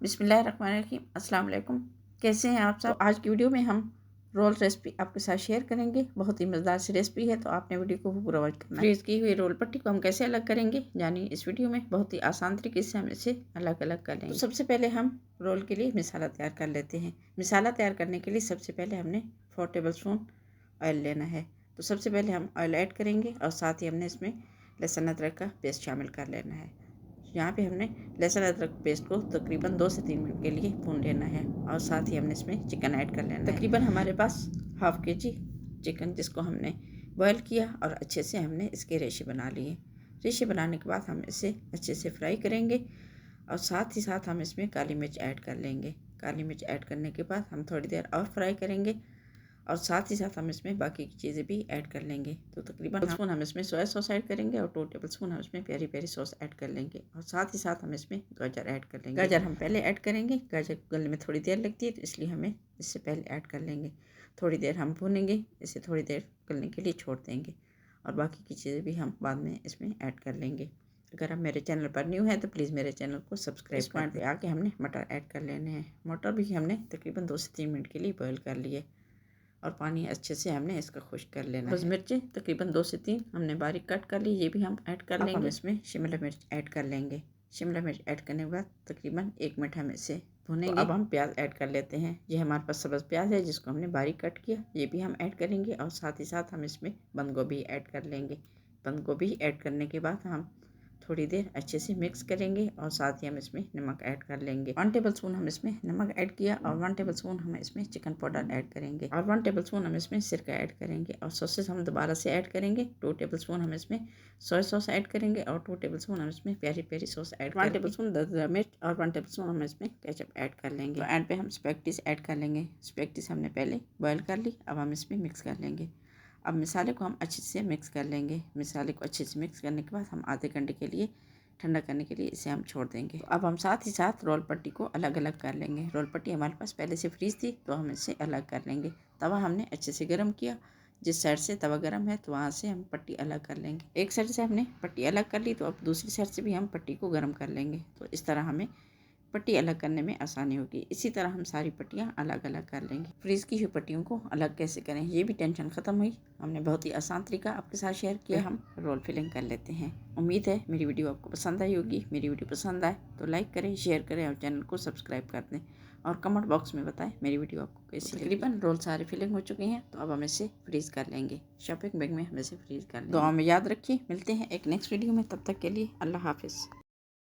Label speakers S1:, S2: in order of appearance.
S1: बिस्मिल्लाहिर्रहमानिर्रहीम। अस्सलाम वालेकुम। कैसे हैं आप सब? तो आज की वीडियो में हम रोल रेसिपी आपके साथ शेयर करेंगे। बहुत ही मज़ेदार सी रेसिपी है, तो आपने वीडियो को पूरा वॉच करना है। फ्रीज़ की हुई रोल पट्टी को हम कैसे अलग करेंगे, यानी इस वीडियो में बहुत ही आसान तरीके से हम इसे अलग अलग कर लेंगे। तो सबसे पहले हम रोल के लिए मसाला तैयार कर लेते हैं। मसाला तैयार करने के लिए सबसे पहले हमने 4 टेबल स्पून ऑयल लेना है। तो सबसे पहले हम ऑयल ऐड करेंगे और साथ ही हमने इसमें लहसुन अदरक का पेस्ट शामिल कर लेना है। यहाँ पे हमने लहसुन अदरक पेस्ट को तकरीबन 2 से 3 मिनट के लिए भून लेना है और साथ ही हमने इसमें चिकन ऐड कर लेना है। तकरीबन हमारे पास हाफ kg चिकन, जिसको हमने बॉयल किया और अच्छे से हमने इसके रेशे बना लिए। रेशे बनाने के बाद हम इसे अच्छे से फ्राई करेंगे और साथ ही साथ हम इसमें काली मिर्च ऐड कर लेंगे। काली मिर्च ऐड करने के बाद हम थोड़ी देर और फ्राई करेंगे और साथ ही साथ हम इसमें बाकी की चीज़ें भी ऐड कर लेंगे। तो तकरीबन स्पून हम इसमें सोया सॉस ऐड करेंगे और 2 टेबल स्पून हम इसमें पेरी पेरी सॉस ऐड कर लेंगे और साथ ही साथ हम इसमें गाजर ऐड कर लेंगे। गाजर हम पहले ऐड करेंगे, गाजर गलने में थोड़ी देर लगती है, तो इसलिए हमें इससे पहले ऐड कर लेंगे। थोड़ी देर हम भूनेंगे, इसे थोड़ी देर गलने के लिए छोड़ देंगे और बाकी की चीज़ें भी हम बाद में इसमें ऐड कर लेंगे। अगर आप मेरे चैनल पर न्यू हैं तो प्लीज़ मेरे चैनल को सब्सक्राइब कर दें। इस पॉइंट पे आके हमने मटर ऐड कर लेने हैं। मटर भी हमने तकरीबन 2 से 3 मिनट के लिए बॉयल कर लिए और पानी अच्छे से हमने इसका खुश्क कर लेना है। मिर्चें तकरीबन 2 से 3 हमने बारीक कट कर ली, ये भी हम ऐड कर लेंगे। हम इसमें शिमला मिर्च ऐड कर लेंगे। शिमला मिर्च ऐड करने के बाद तकरीबन 1 मिनट हम इसे भुनेंगे। तो अब हम प्याज ऐड कर लेते हैं। ये हमारे पास सब्ज़ प्याज है जिसको हमने बारीक कट किया, ये भी हम ऐड करेंगे और साथ ही साथ हम इसमें बंद गोभी ऐड कर लेंगे। बंद गोभी ऐड करने के बाद हम थोड़ी देर अच्छे से मिक्स करेंगे और साथ ही हम इसमें नमक ऐड कर लेंगे। 1 टेबल स्पून हम इसमें नमक ऐड किया और 1 टेबल स्पून हम इसमें चिकन पाउडर ऐड करेंगे और 1 टेबल स्पून हम इसमें सिरका ऐड करेंगे और सॉसेस हम दोबारा से ऐड करेंगे। 2 टेबल स्पून हम इसमें सोया सॉस ऐड करेंगे और 2 टेबल स्पून हम इसमें पेरी पेरी सॉस ऐड करेंगे। 1 टेबल स्पून दरदरा मिर्च और 1 टेबल स्पून हम इसमें केचप ऐड कर लेंगे। तो एंड पे हम स्पैगेटीज ऐड कर लेंगे। स्पैगेटीज हमने पहले बॉयल कर ली, अब हम इसमें मिक्स कर लेंगे। अब मसाले को हम अच्छे से मिक्स कर लेंगे। मसाले को अच्छे से मिक्स करने के बाद हम आधे घंटे के लिए ठंडा करने के लिए इसे हम छोड़ देंगे। तो अब हम साथ ही साथ रोल पट्टी को अलग अलग कर लेंगे। रोल पट्टी हमारे पास पहले से फ्रीज थी, तो हम इसे अलग कर लेंगे। तवा हमने अच्छे से गर्म किया, जिस साइड से तवा गर्म है तो वहाँ से हम पट्टी अलग कर लेंगे। एक साइड से हमने पट्टी अलग कर ली, तो अब दूसरी साइड से भी हम पट्टी को गर्म कर लेंगे। तो इस तरह हमें पट्टी अलग करने में आसानी होगी। इसी तरह हम सारी पट्टियाँ अलग अलग कर लेंगे। फ्रीज़ की हुई पट्टियों को अलग कैसे करें, ये भी टेंशन ख़त्म हुई। हमने बहुत ही आसान तरीका आपके साथ शेयर किया। हम रोल फिलिंग कर लेते हैं। उम्मीद है मेरी वीडियो आपको पसंद आई होगी। मेरी वीडियो पसंद आए तो लाइक करें, शेयर करें और चैनल को सब्सक्राइब कर दें और कमेंट बॉक्स में बताएं मेरी वीडियो आपको कैसी लगी। तकरीबन रोल सारे फिलिंग हो चुके हैं, तो अब हम इसे फ्रीज़ कर लेंगे। शॉपिंग बैग में हम इसे फ्रीज़ कर लेंगे। दुआ में याद रखिए, मिलते हैं एक नेक्स्ट वीडियो में। तब तक के लिए अल्लाह हाफिज़।